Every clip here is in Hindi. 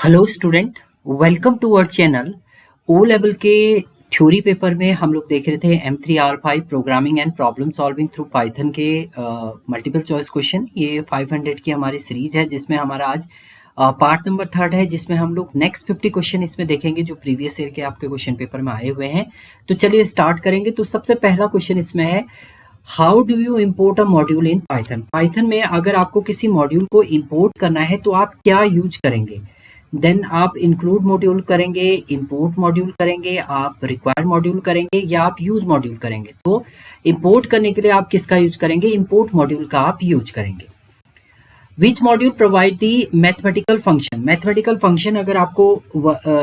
Hello student, welcome to our channel. O level के थ्योरी पेपर में हम लोग देख रहे थे M3R5 programming and problem solving through Python के मल्टीपल चॉइस क्वेश्चन। ये 500 की हमारी सीरीज है जिसमें हमारा आज पार्ट नंबर 3 है, जिसमें हम लोग नेक्स्ट 50 क्वेश्चन इसमें देखेंगे जो प्रीवियस ईयर के आपके क्वेश्चन पेपर में आए हुए हैं। तो चलिए स्टार्ट करेंगे। तो सबसे पहला क्वेश्चन इसमें है, how do you import a module in Python. Python में अगर आपको किसी मॉड्यूल को इम्पोर्ट करना है तो आप क्या यूज करेंगे। देन आप इंक्लूड मॉड्यूल करेंगे, इंपोर्ट मॉड्यूल करेंगे, आप रिक्वायर मॉड्यूल करेंगे या आप यूज मॉड्यूल करेंगे। तो इंपोर्ट करने के लिए आप किसका यूज करेंगे, इंपोर्ट मॉड्यूल का आप यूज करेंगे। Which module provide the mathematical function. Mathematical function अगर आपको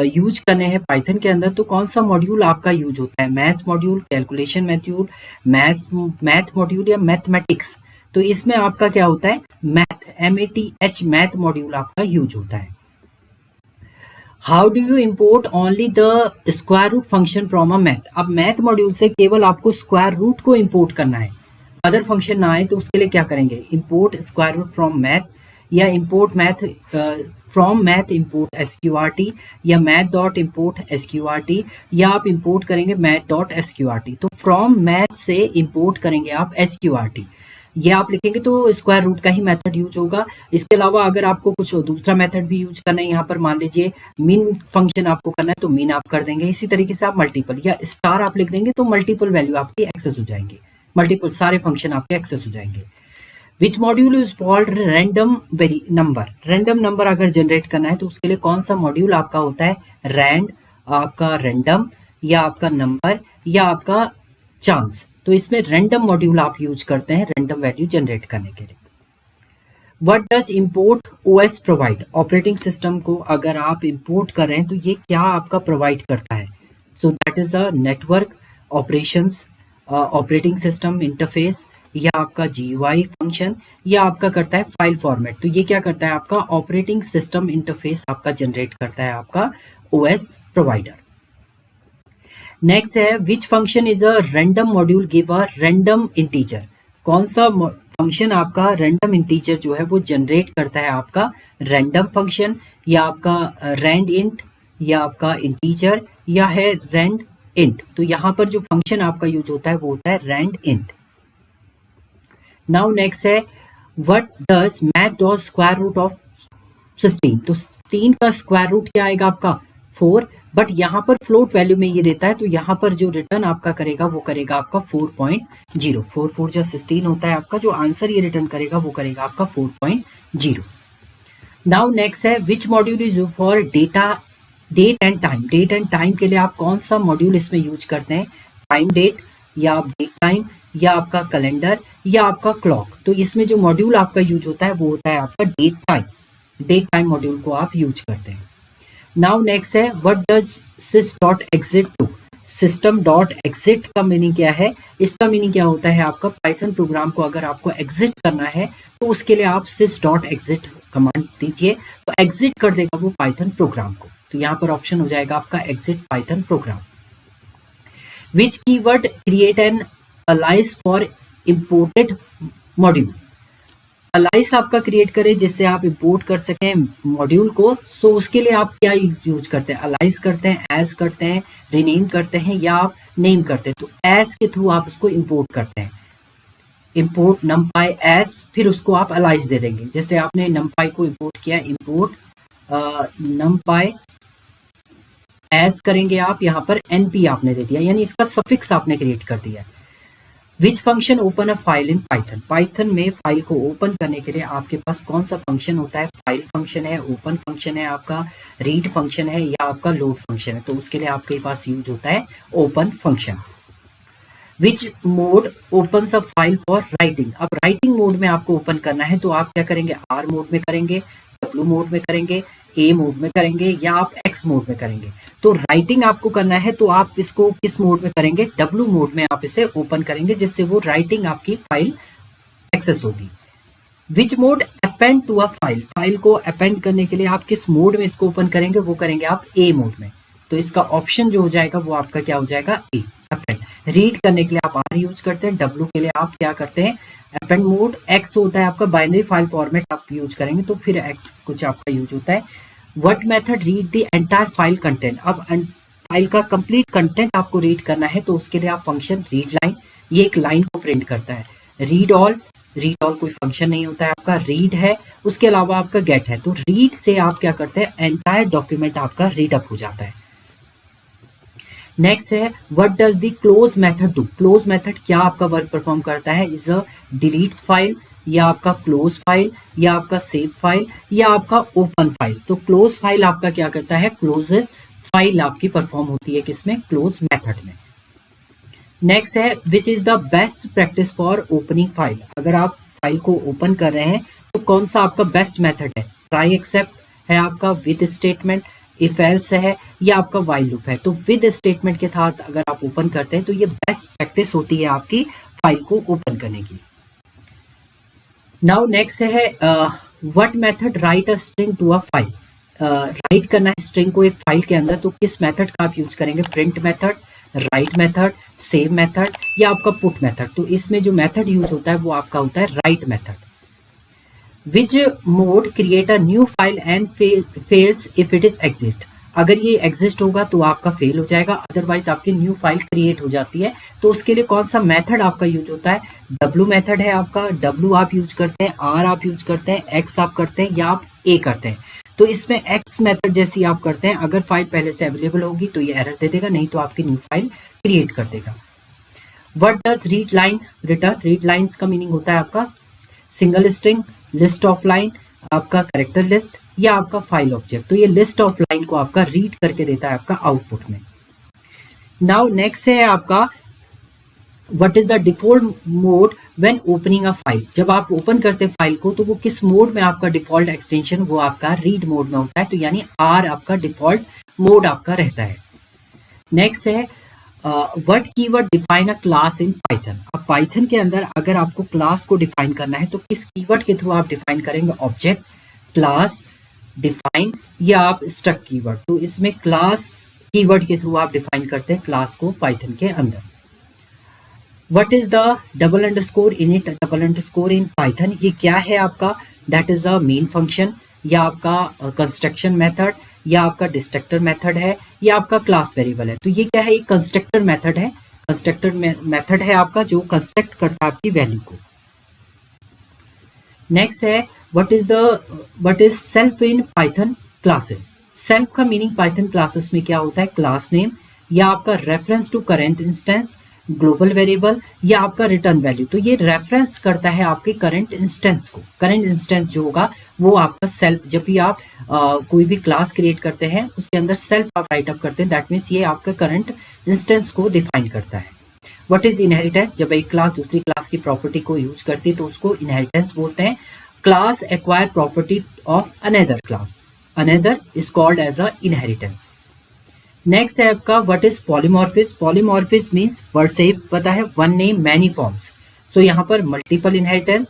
यूज करने हैं पाइथन के अंदर तो कौन सा मॉड्यूल आपका यूज होता है, maths module, calculation module, math module या मैथमेटिक्स। तो इसमें आपका क्या होता है, मैथ, MATH, मैथ मॉड्यूल आपका यूज होता है। How do you import only the square root function from a math. अब मैथ मॉड्यूल से केवल आपको स्क्वायर रूट को इम्पोर्ट करना है, अदर फंक्शन ना आए तो उसके लिए क्या करेंगे, import square root from math या import math from math import SQRT या मैथ डॉट इम्पोर्ट SQRT या आप इम्पोर्ट करेंगे मैथ डॉट SQRT। तो फ्रॉम मैथ से इम्पोर्ट करेंगे आप SQRT, ये आप लिखेंगे तो स्क्वायर रूट का ही मेथड यूज होगा। इसके अलावा अगर आपको कुछ दूसरा मेथड भी यूज करना है, यहाँ पर मान लीजिए मीन फंक्शन आपको करना है तो मीन आप कर देंगे। इसी तरीके से आप मल्टीपल या स्टार आप लिख देंगे तो मल्टीपल वैल्यू आपकी एक्सेस हो जाएंगे, मल्टीपल सारे फंक्शन आपके एक्सेस हो जाएंगे। Which module is called random very number. Random number अगर जनरेट करना है तो उसके लिए कौन सा मॉड्यूल आपका होता है, रैंड, आपका रैंडम या आपका नंबर या आपका चांस। तो इसमें रैंडम मॉड्यूल आप यूज करते हैं रैंडम वैल्यू जनरेट करने के लिए। What does import OS provide. Operating system को अगर आप इंपोर्ट कर रहे हैं तो ये क्या आपका प्रोवाइड करता है। So that is a network operations, operating system interface या आपका GUI फंक्शन या आपका करता है फाइल फॉर्मेट। तो ये क्या करता है, आपका ऑपरेटिंग सिस्टम इंटरफेस आपका जनरेट करता है आपका OS प्रोवाइडर। नेक्स्ट है, which function is a random module give a random integer. कौन सा फंक्शन आपका रैंडम इंटीजर जो है वो जनरेट करता है, आपका रैंडम फंक्शन या आपका रैंड इंट या आपका इंटीजर या है रैंड इंट। तो यहाँ पर जो फंक्शन आपका यूज होता है वो होता है रैंड इंट। नाउ नेक्स्ट है, what does math dot square root of 16। तो 16 का स्क्वायर रूट क्या आएगा आपका 4, बट यहाँ पर फ्लोट वैल्यू में ये देता है तो यहाँ पर जो रिटर्न आपका करेगा वो करेगा आपका 4.0। 4 4 जो 16 होता है आपका, जो आंसर ये रिटर्न करेगा वो करेगा आपका 4.0। नाउ नेक्स्ट है, which module is use for date and time. Date and time के लिए आप कौन सा मॉड्यूल इसमें यूज करते हैं, टाइम डेट या आप डेट टाइम या आपका कैलेंडर या आपका क्लॉक। तो इसमें जो मॉड्यूल आपका यूज होता है वो होता है आपका date time. Date time module को आप यूज करते हैं। नाउ नेक्स्ट है, what does sys dot exit two. System dot exit का मीनिंग क्या है, इसका मीनिंग क्या होता है आपका, पाइथन प्रोग्राम को अगर आपको एग्जिट करना है तो उसके लिए आप sys डॉट एग्जिट कमांड दीजिए तो एग्जिट कर देगा वो पाइथन प्रोग्राम को। तो यहाँ पर ऑप्शन हो जाएगा आपका exit Python programme. Which keyword create an Alice for imported module. Alice आपका क्रिएट करें जिससे आप इंपोर्ट कर सकें मॉड्यूल को। सो उसके लिए आप क्या यूज करते हैं, अलाइस करते हैं, एज करते हैं, रीनेम करते हैं या आप नेम करते हैं। तो एज के थ्रू आप उसको इंपोर्ट करते हैं, इंपोर्ट numpy एज, फिर उसको आप अलाइस दे देंगे। जैसे आपने numpy को इंपोर्ट किया, इंपोर्ट numpy एज करेंगे आप, यहाँ पर NP आपने दे दिया, यानी इसका सफिक्स आपने क्रिएट कर दिया। Which function open a file in Python. Python में फाइल को ओपन करने के लिए आपके पास कौन सा फंक्शन होता है, फाइल फंक्शन है, ओपन फंक्शन है, आपका रीड फंक्शन है या आपका लोड फंक्शन है। तो उसके लिए आपके पास यूज होता है open function. Which mode open a file for writing. अब राइटिंग मोड में आपको ओपन करना है तो आप क्या करेंगे, R मोड में करेंगे, W मोड में करेंगे, A मोड में करेंगे या आप X मोड में करेंगे। तो राइटिंग आपको करना है तो आप इसको किस मोड में करेंगे, W मोड में आप इसे ओपन करेंगे जिससे वो राइटिंग आपकी फाइल एक्सेस होगी। Which mode append to a file. File को अपेंड करने के लिए आप किस मोड में इसको ओपन करेंगे, वो करेंगे आप A मोड में। तो इसका ऑप्शन जो हो जाएगा वो आपका क्या हो जाएगा, A अपेंड। रीड करने के लिए आप R यूज करते हैं, W के लिए आप क्या करते हैं अपेंड मोड, X होता है आपका बाइनरी फाइल फॉर्मेट आप यूज करेंगे तो फिर X कुछ आपका यूज होता है what method read the entire file content. अब फाइल का कंप्लीट कंटेंट आपको रीड करना है तो उसके लिए आप फंक्शन रीड लाइन, ये एक लाइन को प्रिंट करता है। रीड ऑल कोई फंक्शन नहीं होता है आपका, रीड है, उसके अलावा आपका गेट है। तो रीड से आप क्या करते हैं, एंटायर डॉक्यूमेंट आपका रीड अप हो जाता है। नेक्स्ट है what does the close method do. Close method क्या आपका वर्क परफॉर्म करता है, इज अ डिलीट फाइल, या आपका क्लोज फाइल, या आपका सेव फाइल, या आपका ओपन फाइल। तो क्लोज फाइल आपका क्या करता है, क्लोजेस फाइल आपकी परफॉर्म होती है किसमें, क्लोज मेथड में। नेक्स्ट है which is the best practice for opening file. अगर आप फाइल को ओपन कर रहे हैं तो कौन सा आपका बेस्ट मेथड है, ट्राई एक्सेप्ट है आपका, विद स्टेटमेंट, इफ एल्स है, या आपका वाइल लूप है। तो विद स्टेटमेंट के साथ अगर आप ओपन करते हैं तो ये बेस्ट प्रैक्टिस होती है आपकी फाइल को ओपन करने की। नाउ नेक्स्ट है what method write a string to a file. Write करना है स्ट्रिंग को एक फाइल के अंदर, तो किस मेथड का आप यूज करेंगे, print method, right method, save method, या आपका पुट मेथड। तो इसमें जो मेथड यूज होता है वो आपका होता है right method. Which mode create a new file and fails if it is exit. अगर ये एग्जिस्ट होगा तो आपका फेल हो जाएगा, अदरवाइज आपकी न्यू फाइल क्रिएट हो जाती है। तो उसके लिए कौन सा मेथड आपका यूज होता है, डब्ल्यू मेथड है आपका, डब्ल्यू आप यूज करते हैं, आर आप यूज करते हैं, एक्स आप करते हैं, या आप ए करते हैं। तो इसमें एक्स मेथड जैसी आप करते हैं, अगर फाइल पहले से अवेलेबल होगी तो ये एरर दे देगा, नहीं तो आपकी न्यू फाइल क्रिएट कर देगा। What does read line return. Read lines का मीनिंग होता है आपका single string, list of line, आपका कैरेक्टर लिस्ट, या आपका फाइल ऑब्जेक्ट। तो ये लिस्ट ऑफ लाइन को आपका रीड करके देता है आपका आउटपुट में। नाउ नेक्स्ट है आपका what is the default mode when opening a file. जब आप ओपन करते हैं फाइल को तो वो किस मोड में आपका डिफॉल्ट एक्सटेंशन, वो आपका रीड मोड में होता है। तो यानी आर आपका डिफॉल्ट मोड आपका रहता है। नेक्स्ट है what keyword define a class in Python. अब पाइथन के अंदर अगर आपको क्लास को डिफाइन करना है तो किस कीवर्ड के थ्रू आप डिफाइन करेंगे, ऑब्जेक्ट, क्लास, डिफाइन, या आप स्ट्रक्ट कीवर्ड। तो इसमें क्लास कीवर्ड के थ्रू आप डिफाइन करते हैं क्लास को पाइथन के अंदर। What is the double underscore in it. Double underscore in Python ये क्या है आपका, that is a main function, या आपका कंस्ट्रक्शन मेथड, या आपका डिस्ट्रक्टर मेथड है, या आपका क्लास वेरिएबल है। तो ये क्या है, एक कंस्ट्रक्टर मेथड है, कंस्ट्रक्टर मेथड है आपका जो कंस्ट्रक्ट करता है आपकी वैल्यू को। नेक्स्ट है what is self in Python classes. Self का मीनिंग पाइथन क्लासेस में क्या होता है, क्लास नेम, या आपका reference to current instance, global variable, या आपका रिटर्न वैल्यू। तो ये रेफरेंस करता है आपके करंट इंस्टेंस को। करंट इंस्टेंस जो होगा वो आपका सेल्फ, जब भी आप कोई भी क्लास क्रिएट करते हैं उसके अंदर सेल्फ आप राइट अप करते हैं, दैट मीन्स ये आपका करंट इंस्टेंस को डिफाइन करता है। What is inheritance. जब एक क्लास दूसरी क्लास की प्रॉपर्टी को यूज करती है तो उसको इनहेरिटेंस बोलते हैं। Class acquire property of another class, another is called as a inheritance. Next है आपका what is polymorphism. Polymorphism means word से ही पता है, one name many forms. So यहाँ पर multiple inheritance,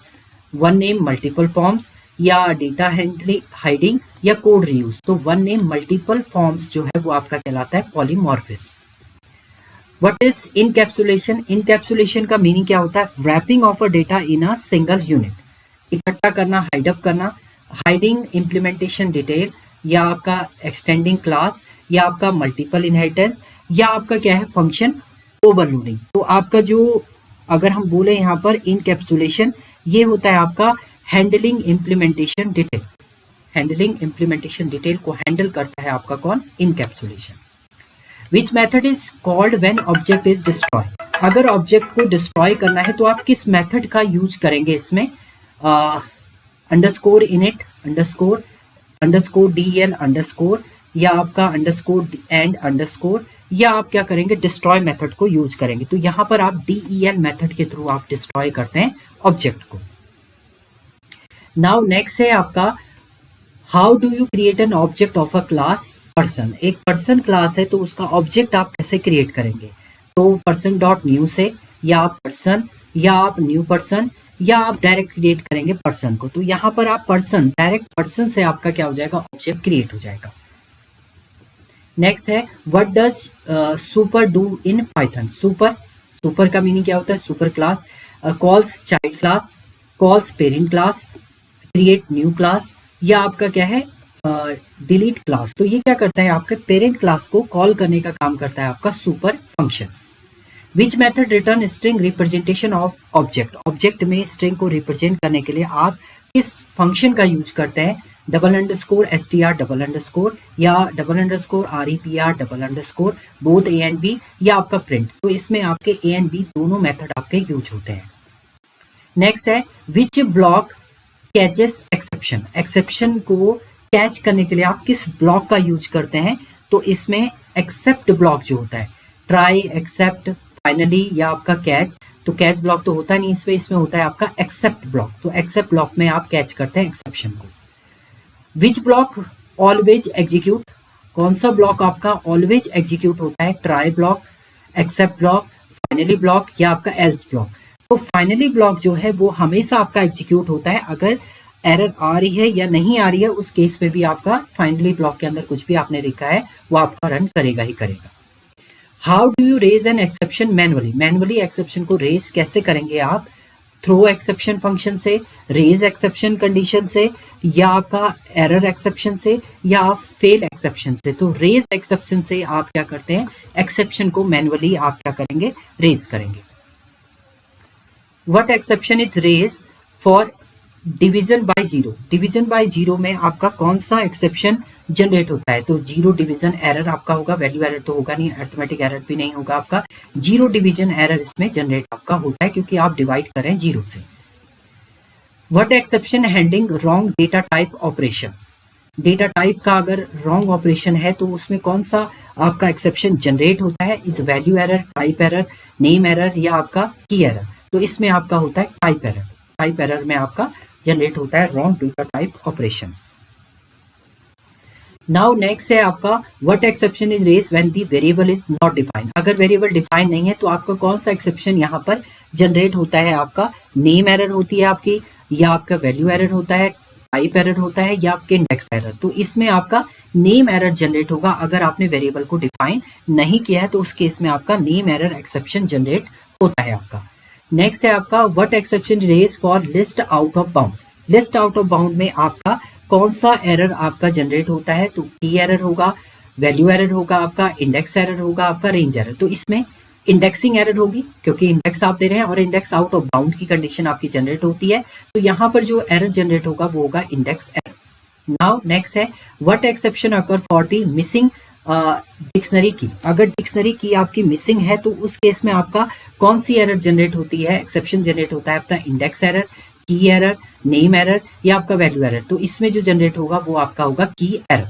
one name multiple forms, या डेटा हैंडलिंग हाइडिंग, या कोड रीयूज। तो वन नेम मल्टीपल फॉर्म्स जो है वो आपका कहलाता है polymorphism. What is encapsulation. Encapsulation का मीनिंग क्या होता है, wrapping of a data in a single unit, इकट्ठा करना, हाइड अप करना। हाइडिंग इम्प्लीमेंटेशन डिटेल, या आपका एक्सटेंडिंग क्लास, या आपका मल्टीपल इनहेरिटेंस, या आपका क्या है फंक्शन ओवरलोडिंग। तो आपका जो अगर हम बोले यहाँ पर इनकैप्सुलेशन, ये होता है आपका handling implementation detail. Handling implementation detail को हैंडल करता है आपका कौन, encapsulation. Which method is called when object is destroy. अगर ऑब्जेक्ट को डिस्ट्रॉय करना है तो आप किस मेथड का यूज करेंगे इसमें, underscore init, underscore, underscore del underscore, या आपका अंडरस्कोर एंड अंडरस्कोर, या आप क्या करेंगे डिस्ट्रॉय मेथड को यूज करेंगे। तो यहाँ पर आप del मेथड के थ्रू आप डिस्ट्रॉय करते हैं ऑब्जेक्ट को। नाउ नेक्स्ट है आपका how do you create an object of a class person. एक पर्सन क्लास है तो उसका ऑब्जेक्ट आप कैसे क्रिएट करेंगे, तो पर्सन डॉट न्यू से, या आप पर्सन, या आप न्यू पर्सन, या आप डायरेक्ट क्रिएट करेंगे पर्सन को। तो यहाँ पर आप पर्सन, डायरेक्ट पर्सन से आपका क्या हो जाएगा, ऑब्जेक्ट क्रिएट हो जाएगा। नेक्स्ट है what does super do in Python. Super, super का मीनिंग क्या होता है, super class, calls child class, calls parent class, create new class, या आपका क्या है डिलीट क्लास, तो ये क्या करता है, आपके पेरेंट क्लास को कॉल करने का काम करता है आपका super function. Which method return string representation of object, object में स्ट्रिंग को रिप्रेजेंट करने के लिए आप किस फंक्शन का यूज करते हैं, double underscore str double underscore या double underscore repr double underscore both a and b या आपका प्रिंट। तो इसमें आपके a एंड b दोनों मेथड आपके यूज होते हैं। नेक्स्ट है which block catches exception, exception को कैच करने के लिए आप किस ब्लॉक का यूज करते हैं, तो इसमें एक्सेप्ट ब्लॉक जो होता है, ट्राई, एक्सेप्ट, फाइनली या आपका कैच, तो कैच ब्लॉक तो होता नहीं इसमें होता है आपका एक्सेप्ट ब्लॉक, तो एक्सेप्ट ब्लॉक में आप कैच करते हैं एक्सेप्शन को। विच ब्लॉक ऑलवेज एग्जीक्यूट, कौन सा ब्लॉक आपका ऑलवेज एग्जीक्यूट होता है, try block, except block, finally block या आपका एल्स ब्लॉक। तो फाइनली ब्लॉक जो है वो हमेशा आपका एग्जीक्यूट होता है, अगर एरर आ रही है या नहीं आ रही है उस केस में भी आपका फाइनली ब्लॉक के अंदर कुछ भी आपने लिखा है वो आपका रन करेगा ही करेगा। How do you raise an exception manually, manually exception को रेज कैसे करेंगे आप, थ्रो एक्सेप्शन फंक्शन से, रेज एक्सेप्शन कंडीशन से, या आपका एरर एक्सेप्शन से, या आप फेल एक्सेप्शन से। तो रेज एक्सेप्शन से आप क्या करते हैं, एक्सेप्शन को मैनुअली आप क्या करेंगे, रेज करेंगे। What exception is raise for division by zero, division by zero में आपका कौन सा एक्सेप्शन जनरेट होता है, तो जीरो डिवीजन एरर आपका होगा, वैल्यू एरर तो होगा नहीं, अरिथमेटिक एरर भी नहीं होगा आपका, जीरो डिवीजन एरर इसमें जनरेट आपका होता है क्योंकि आप डिवाइड करें जीरो से। What exception handling wrong data type operation, data type का अगर रॉन्ग ऑपरेशन है तो उसमें कौन सा आपका एक्सेप्शन जनरेट होता है, is value error, type error, name error या आपका की एरर। तो इसमें आपका होता है टाइप एरर, टाइप एरर में आपका जनरेट होता है wrong data type operation. Now next है आपका what exception is raise when the variable is not defined, अगर वेरिएबल डिफाइन नहीं है तो आपका कौन सा एक्सेप्शन यहाँ पर जनरेट होता है, आपका नेम एरर होती है आपकी, या आपका वैल्यू एरर होता है, टाइप एरर होता है, या आपके इंडेक्स एरर। तो इसमें आपका नेम एरर जनरेट होगा, अगर आपने वेरिएबल को डिफाइन नहीं किया है तो उस केस में आपका नेम एरर एक्सेप्शन जनरेट होता है आपका। नेक्स्ट है आपका what exception raise for list out of bound, list out of bound में आपका कौन सा एरर आपका जनरेट होता है, तो की एरर होगा, वैल्यू एरर होगा, आपका इंडेक्स एरर होगा, आपका रेंज एरर। तो इसमें इंडेक्सिंग एरर होगी क्योंकि इंडेक्स आप दे रहे हैं और इंडेक्स आउट ऑफ बाउंड की कंडीशन आपकी जनरेट होती है, तो यहाँ पर जो एरर जनरेट होगा वो होगा इंडेक्स एरर। नाउ नेक्स्ट है what exception occur for the missing dictionary की, अगर डिक्शनरी की आपकी मिसिंग है तो उस केस में आपका कौन सी एरर जनरेट होती है, एक्सेप्शन जनरेट होता है आपका इंडेक्स एरर, की एरर, नेम एरर या आपका वैल्यू एरर। तो इसमें जो जनरेट होगा वो आपका होगा की error.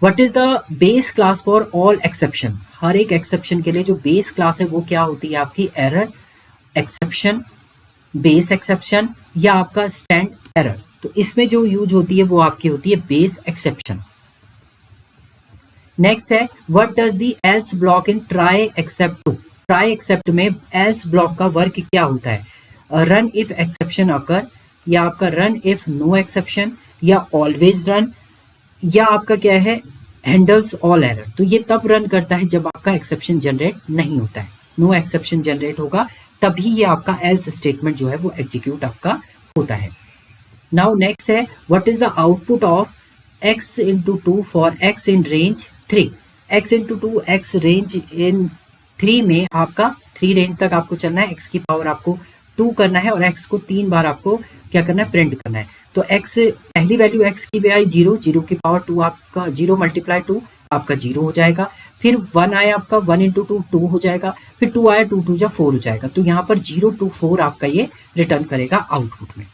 What is the base class for all exception, हर एक एक्सेप्शन के लिए जो बेस क्लास है वो क्या होती है आपकी, एरर एक्सेप्शन, बेस एक्सेप्शन या आपका स्टैंड एरर। तो इसमें जो यूज होती है वो आपकी होती है बेस एक्सेप्शन। नेक्स्ट है what does the else block in try except to, try except में एल्स ब्लॉक का वर्क क्या होता है, रन इफ एक्सेप्शन अकर, या आपका रन इफ नो एक्सेप्शन, या ऑलवेज रन, या आपका क्या है हैंडल्स ऑल एरर। तो ये तब रन करता है जब आपका एक्सेप्शन जनरेट नहीं होता है, नो एक्सेप्शन जनरेट होगा तभी ये आपका एल्स स्टेटमेंट जो है वो एग्जीक्यूट आपका होता है। नाउ नेक्स्ट है what is the output of x into two for x in range 3, x into two x range इन 3 में आपका 3 रेंज तक आपको चलना है, x की पावर आपको 2 करना है और x को 3 बार आपको क्या करना है, प्रिंट करना है। तो x पहली वैल्यू x की भी आई 0, 0 की पावर 2 आपका 0 मल्टीप्लाई 2 आपका 0 हो जाएगा, फिर 1 आया आपका 1 इंटू 2 2 हो जाएगा, फिर 2 आया 2 2 जा 4 हो जाएगा। तो यहाँ पर 0 to 4 आपका ये रिटर्न करेगा आउटपुट में।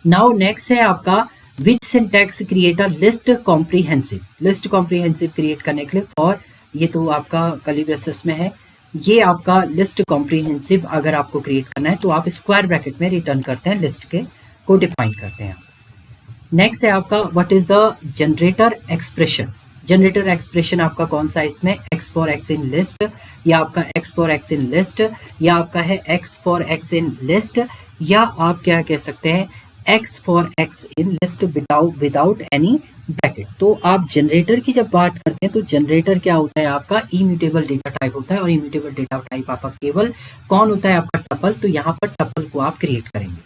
नाउ नेक्स्ट है आपका which syntax create a list comprehensive, list comprehensive create करने के लिए फॉर, ये तो आपका कर्ली ब्रेसेस में है, ये आपका लिस्ट कॉम्प्रिहेंसिव अगर आपको क्रिएट करना है तो आप स्क्वायर ब्रैकेट में रिटर्न करते हैं, लिस्ट के को डिफाइन करते हैं। नेक्स्ट है आपका what is the generator expression, generator expression आपका कौन सा है इसमें, x for x in list, या आपका x for x in list, या आपका है x for x in list, या आप क्या कह सकते हैं x for x in list without any bracket. तो आप जनरेटर की जब बात करते हैं तो जनरेटर क्या होता है आपका इम्यूटेबल डेटा टाइप होता है, और इम्यूटेबल डेटा टाइप आपका केवल कौन होता है आपका टपल, तो यहाँ पर टपल को आप क्रिएट करेंगे।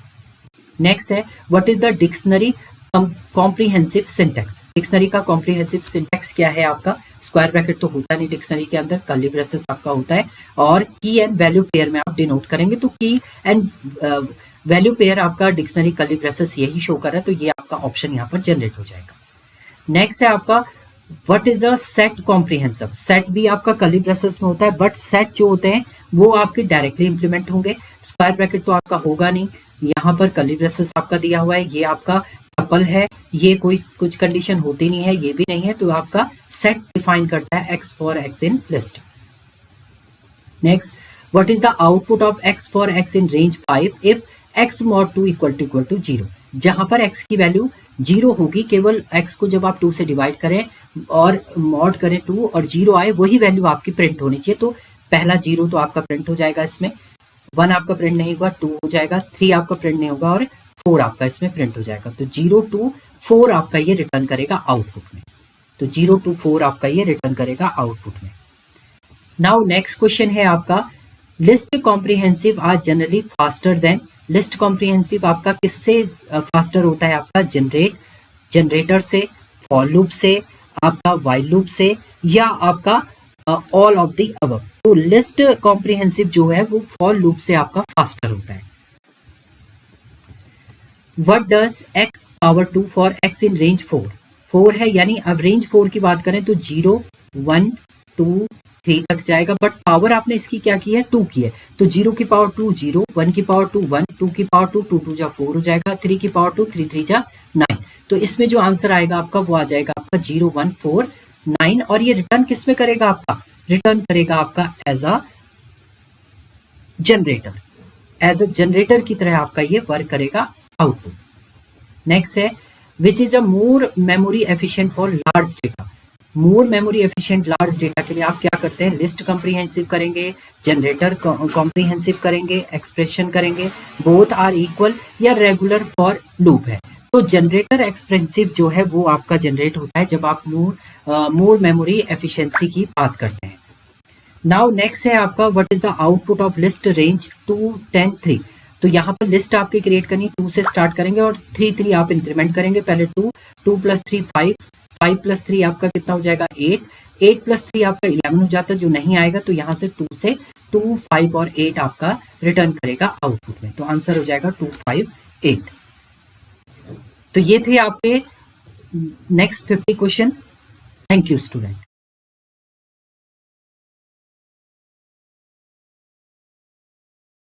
नेक्स्ट है what is the dictionary comprehensive syntax, dictionary का कॉम्प्रिहेंसिव सिंटैक्स क्या है आपका? स्क्वायर ब्रैकेट तो होता नहीं डिक्शनरी के अंदर, कर्ली ब्रेसेस आपका होता है और की एंड वैल्यू पेयर में आप डिनोट करेंगे, तो की एंड वैल्यू पेयर आपका डिक्शनरी कर्ली ब्रेसेस यही शो कर रहा है, तो ये आपका ऑप्शन यहाँ पर जनरेट हो जाएगा। नेक्स्ट है आपका what is a set comprehensive. Set भी आपका कर्ली ब्रेसेस में होता है, बट सेट जो होते हैं वो आपके डायरेक्टली इंप्लीमेंट होंगे, स्क्वायर ब्रैकेट तो आपका होगा नहीं। यहाँ पर कर्ली ब्रेसेस आपका दिया हुआ है, ये आपका टपल है, ये कोई कुछ कंडीशन होती नहीं है, ये भी नहीं है, तो आपका सेट डिफाइन करता है x for x in list. Next, what is the output of x for x in range 5 if x mod 2 equal to 0। जहां पर x की वैल्यू 0 होगी, केवल x को जब आप 2 से डिवाइड करें और मॉड करें 2 और 0 आए, वही वैल्यू आपकी प्रिंट होनी चाहिए। तो पहला 0 तो आपका प्रिंट हो जाएगा, इसमें 1 आपका प्रिंट नहीं होगा, 2 हो जाएगा, 3 आपका प्रिंट नहीं होगा और 4 आपका इसमें प्रिंट हो जाएगा। तो 0 to 4 आपका ये रिटर्न करेगा आउटपुट में। तो 0 to 4 आपका ये रिटर्न करेगा आउटपुट में। नाउ नेक्स्ट क्वेश्चन है आपका, list comprehensive are generally faster than. List comprehensive आपका किससे फास्टर होता है? आपका जनरेटर से, फॉर लूप से, आपका व्हाइल लूप से, या आपका ऑल ऑफ द अबव। तो लिस्ट कॉम्प्रिहेंसिव जो है वो फॉर लूप से आपका फास्टर होता है। What does x power 2 for x in range 4 है, यानी अब रेंज 4 की बात करें तो 0 1 2 3 तक जाएगा, बट पावर आपने इसकी क्या की है? 2 की है। तो 0 की पावर 2 0, 1 की पावर 2 1, 2 की पावर 2 2 2 जा 4 हो जाएगा, 3 की पावर 2 3 3 जा 9। तो इसमें जो आंसर आएगा आपका वो आ जाएगा आपका 0 1 4 9। और ये रिटर्न किस में करेगा? आपका रिटर्न करेगा आपका as a generator, as a generator की तरह आपका ये वर्क करेगा आउटपुट। नेक्स्ट है, which is a more memory efficient for large data. More memory efficient large data के लिए आप क्या करते हैं? लिस्ट कॉम्प्रिहेंसिव करेंगे, जनरेटर कॉम्प्रिहेंसिव करेंगे, एक्सप्रेशन करेंगे, बोथ आर इक्वल, या रेगुलर फॉर लूप है। तो जनरेटर एक्सप्रेसिव जो है वो आपका जनरेट होता है जब आप मोर मेमोरी एफिशिएंसी की बात करते हैं। नाउ नेक्स्ट है आपका, what is the output of list range 2 10 3। तो यहाँ पर लिस्ट आपकी क्रिएट करनी, 2 से स्टार्ट करेंगे और 3 3 आप इंक्रीमेंट करेंगे। पहले 2 2 प्लस 3 5, 5 प्लस 3 आपका कितना हो जाएगा? 8, 8 प्लस 3 आपका 11 हो जाता है, जो नहीं आएगा तो यहाँ से 2 से 2 5 और 8 आपका रिटर्न करेगा आउटपुट में। तो आंसर हो जाएगा 2 5 8। तो ये थे आपके next 50 question. Thank you student.